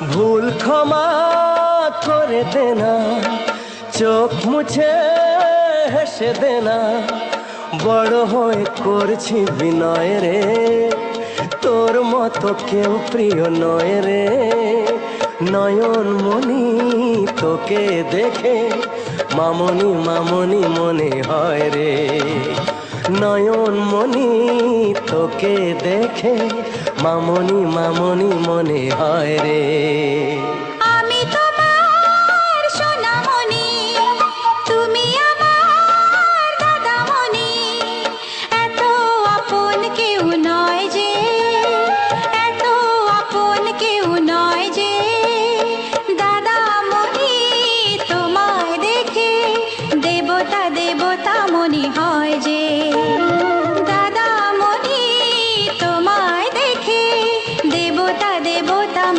ভুল ক্ষমা করে দে না, চোখ মুছে হেসে দে না, বড় হয়ে করছি বিনয় রে, তোর মতো কেউ প্রিয় নয় রে। নয়ন মনি তোকে দেখে মামনি মামনি মনে হয় রে, নয়ন মনি তোকে দেখে মামনি মামনি মনে হয় রে।